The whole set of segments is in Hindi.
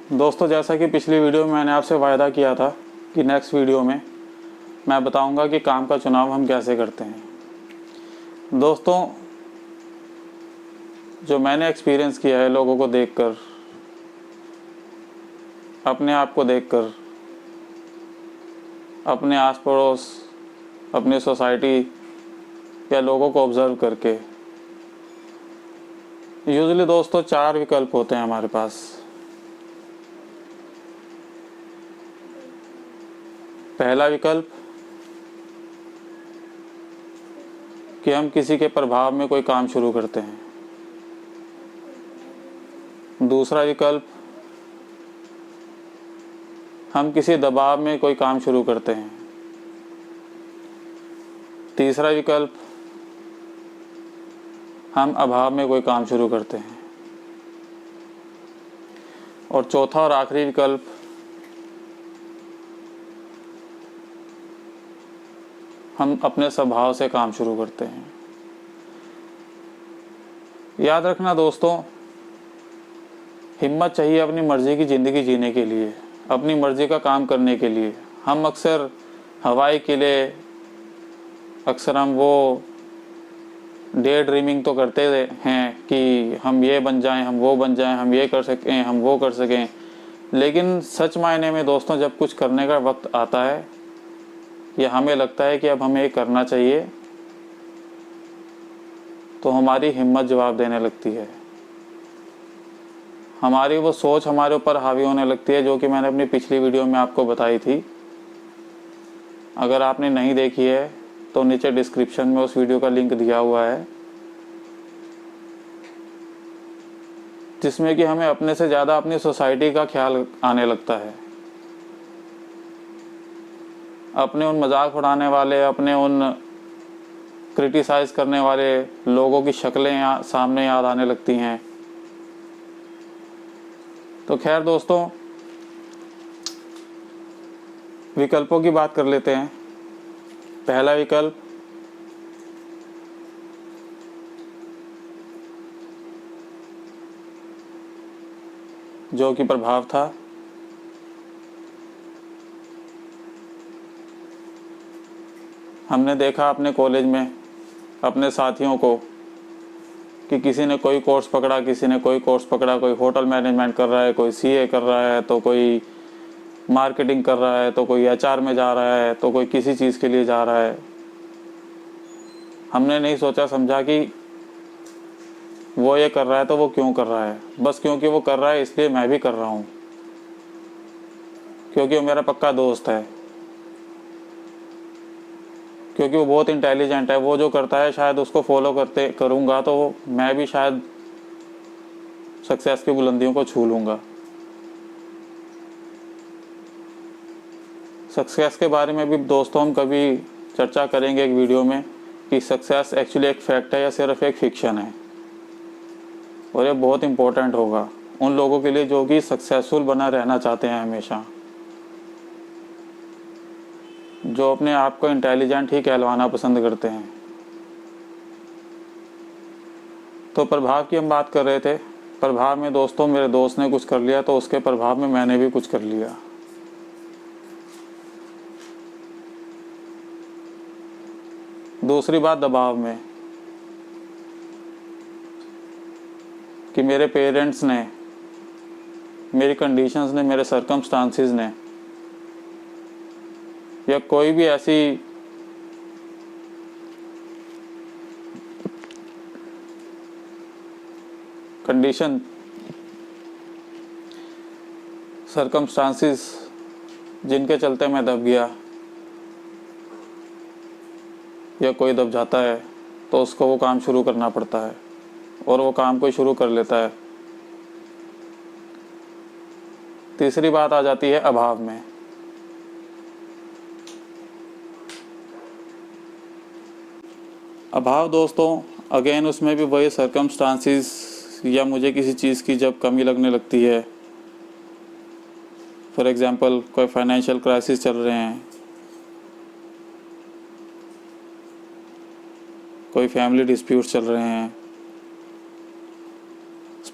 दोस्तों, जैसा कि पिछली वीडियो में मैंने आपसे वायदा किया था कि नेक्स्ट वीडियो में मैं बताऊंगा कि काम का चुनाव हम कैसे करते हैं। दोस्तों, जो मैंने एक्सपीरियंस किया है लोगों को देखकर, अपने आप को देखकर, अपने आस पड़ोस, अपनी सोसाइटी या लोगों को ऑब्ज़र्व करके, यूजुअली दोस्तों 4 विकल्प होते हैं हमारे पास। पहला विकल्प कि हम किसी के प्रभाव में कोई काम शुरू करते हैं। दूसरा विकल्प, हम किसी दबाव में कोई काम शुरू करते हैं। तीसरा विकल्प, हम अभाव में कोई काम शुरू करते हैं। और चौथा और आखिरी विकल्प, हम अपने स्वभाव से काम शुरू करते हैं। याद रखना दोस्तों, हिम्मत चाहिए अपनी मर्ज़ी की ज़िंदगी जीने के लिए, अपनी मर्ज़ी का काम करने के लिए। हम अक्सर हवाई किले, अक्सर हम वो डे ड्रीमिंग तो करते हैं कि हम ये बन जाएं, हम वो बन जाएं, हम ये कर सकें, हम वो कर सकें। लेकिन सच मायने में दोस्तों, जब कुछ करने का वक्त आता है या हमें लगता है कि अब हमें ये करना चाहिए, तो हमारी हिम्मत जवाब देने लगती है। हमारी वो सोच हमारे ऊपर हावी होने लगती है, जो कि मैंने अपनी पिछली वीडियो में आपको बताई थी। अगर आपने नहीं देखी है तो नीचे डिस्क्रिप्शन में उस वीडियो का लिंक दिया हुआ है, जिसमें कि हमें अपने से ज़्यादा अपनी सोसाइटी का ख्याल आने लगता है। अपने उन मजाक उड़ाने वाले, अपने उन क्रिटिसाइज़ करने वाले लोगों की शक्लें सामने याद आने लगती हैं। तो खैर दोस्तों, विकल्पों की बात कर लेते हैं। पहला विकल्प, जो कि प्रभाव था। हमने देखा अपने कॉलेज में अपने साथियों को कि किसी ने कोई कोर्स पकड़ा, किसी ने कोई कोर्स पकड़ा। कोई होटल मैनेजमेंट कर रहा है, कोई सीए कर रहा है, तो कोई मार्केटिंग कर रहा है, तो कोई एचआर में जा रहा है, तो कोई किसी चीज़ के लिए जा रहा है। हमने नहीं सोचा समझा कि वो ये कर रहा है तो वो क्यों कर रहा है। बस क्योंकि वो कर रहा है इसलिए मैं भी कर रहा हूँ, क्योंकि वो मेरा पक्का दोस्त है, क्योंकि वो बहुत इंटेलिजेंट है। वो जो करता है शायद उसको फॉलो करूँगा तो मैं भी शायद सक्सेस की बुलंदियों को छू लूँगा। सक्सेस के बारे में भी दोस्तों हम कभी चर्चा करेंगे एक वीडियो में कि सक्सेस एक्चुअली एक फैक्ट है या सिर्फ एक फिक्शन है। और ये बहुत इम्पोर्टेंट होगा उन लोगों के लिए जो कि सक्सेसफुल बना रहना चाहते हैं हमेशा, जो अपने आप को इंटेलिजेंट ही कहलवाना पसंद करते हैं। तो प्रभाव की हम बात कर रहे थे। प्रभाव में दोस्तों, मेरे दोस्त ने कुछ कर लिया तो उसके प्रभाव में मैंने भी कुछ कर लिया। दूसरी बात दबाव में, कि मेरे पेरेंट्स ने, मेरी कंडीशंस ने, मेरे सर्कमस्टांसिस ने या कोई भी ऐसी कंडीशन, सर्कमस्टांसिस जिनके चलते मैं दब गया या कोई दब जाता है, तो उसको वो काम शुरू करना पड़ता है और वो काम को शुरू कर लेता है। तीसरी बात आ जाती है अभाव में। अभाव दोस्तों, अगेन उसमें भी वही सर्कमस्टांसिस या मुझे किसी चीज़ की जब कमी लगने लगती है। फॉर एग्ज़ाम्पल, कोई फाइनेंशियल क्राइसिस चल रहे हैं, कोई फैमिली डिस्प्यूट चल रहे हैं,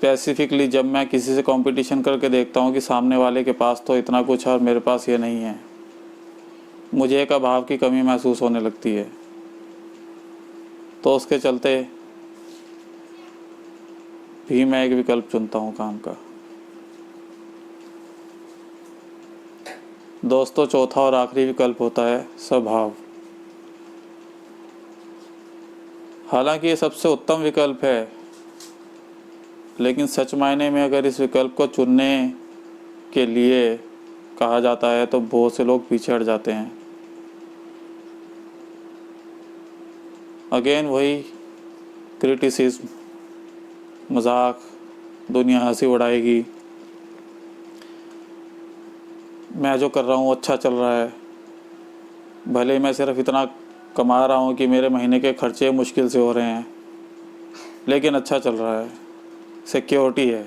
स्पेसिफिकली जब मैं किसी से कंपटीशन करके देखता हूँ कि सामने वाले के पास तो इतना कुछ है और मेरे पास ये नहीं है, मुझे एक अभाव की कमी महसूस होने लगती है। तो उसके चलते भी मैं एक विकल्प चुनता हूँ काम का। दोस्तों, चौथा और आखिरी विकल्प होता है स्वभाव। हालांकि ये सबसे उत्तम विकल्प है, लेकिन सच मायने में अगर इस विकल्प को चुनने के लिए कहा जाता है तो बहुत से लोग पीछे हट जाते हैं। अगेन वही क्रिटिसिज्म, मजाक, दुनिया हंसी उड़ाएगी, मैं जो कर रहा हूँ अच्छा चल रहा है, भले मैं सिर्फ इतना कमा रहा हूँ कि मेरे महीने के खर्चे मुश्किल से हो रहे हैं, लेकिन अच्छा चल रहा है, सिक्योरिटी है।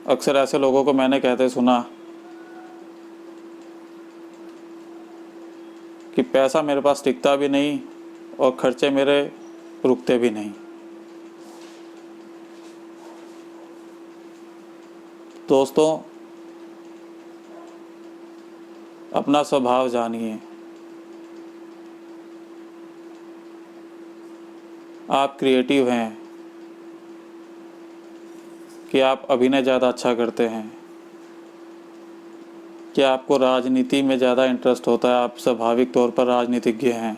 अक्सर ऐसे लोगों को मैंने कहते सुना कि पैसा मेरे पास टिकता भी नहीं और खर्चे मेरे रुकते भी नहीं। दोस्तों, अपना स्वभाव जानिए। आप क्रिएटिव हैं कि आप अभिनय ज़्यादा अच्छा करते हैं, कि आपको राजनीति में ज़्यादा इंटरेस्ट होता है, आप स्वाभाविक तौर पर राजनीतिज्ञ हैं,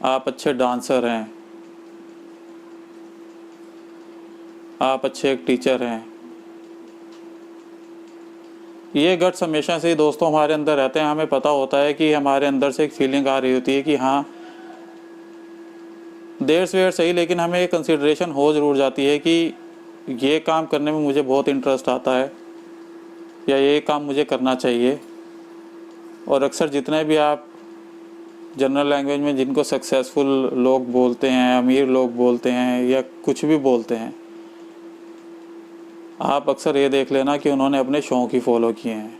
आप अच्छे डांसर हैं, आप अच्छे एक टीचर हैं। ये गट्स हमेशा से ही दोस्तों हमारे अंदर रहते हैं। हमें पता होता है कि हमारे अंदर से एक फीलिंग आ रही होती है कि हाँ, देर सवेर सही, लेकिन हमें एक कंसिडरेशन हो ज़रूर जाती है कि ये काम करने में मुझे बहुत इंटरेस्ट आता है या ये काम मुझे करना चाहिए। और अक्सर जितने भी आप जनरल लैंग्वेज में जिनको सक्सेसफुल लोग बोलते हैं, अमीर लोग बोलते हैं या कुछ भी बोलते हैं, आप अक्सर ये देख लेना कि उन्होंने अपने शौक़ ही फॉलो किए हैं।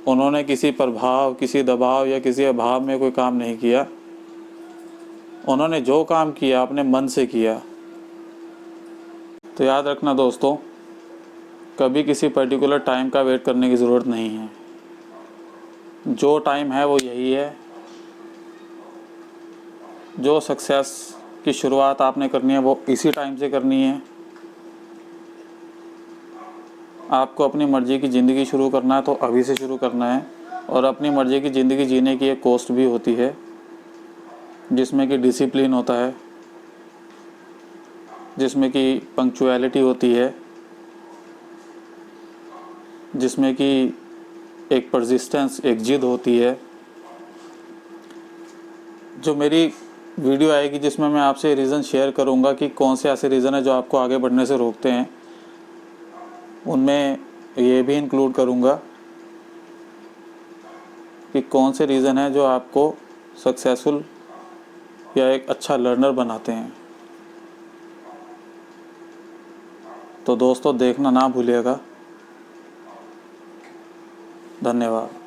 उन्होंने किसी प्रभाव, किसी दबाव या किसी अभाव में कोई काम नहीं किया। उन्होंने जो काम किया अपने मन से किया। तो याद रखना दोस्तों, कभी किसी पर्टिकुलर टाइम का वेट करने की ज़रूरत नहीं है। जो टाइम है वो यही है। जो सक्सेस की शुरुआत आपने करनी है वो इसी टाइम से करनी है। आपको अपनी मर्ज़ी की ज़िंदगी शुरू करना है तो अभी से शुरू करना है। और अपनी मर्ज़ी की ज़िंदगी जीने की एक कॉस्ट भी होती है, जिसमें कि डिसिप्लिन होता है, जिसमें कि पंक्चुअलिटी होती है, जिसमें कि एक परसिस्टेंस, एक जिद होती है। जो मेरी वीडियो आएगी जिसमें मैं आपसे रीज़न शेयर करूंगा कि कौन से ऐसे रीज़न है जो आपको आगे बढ़ने से रोकते हैं, उनमें ये भी इंक्लूड करूंगा कि कौन से रीज़न है जो आपको सक्सेसफुल या एक अच्छा लर्नर बनाते हैं। तो दोस्तों, देखना ना भूलिएगा। धन्यवाद।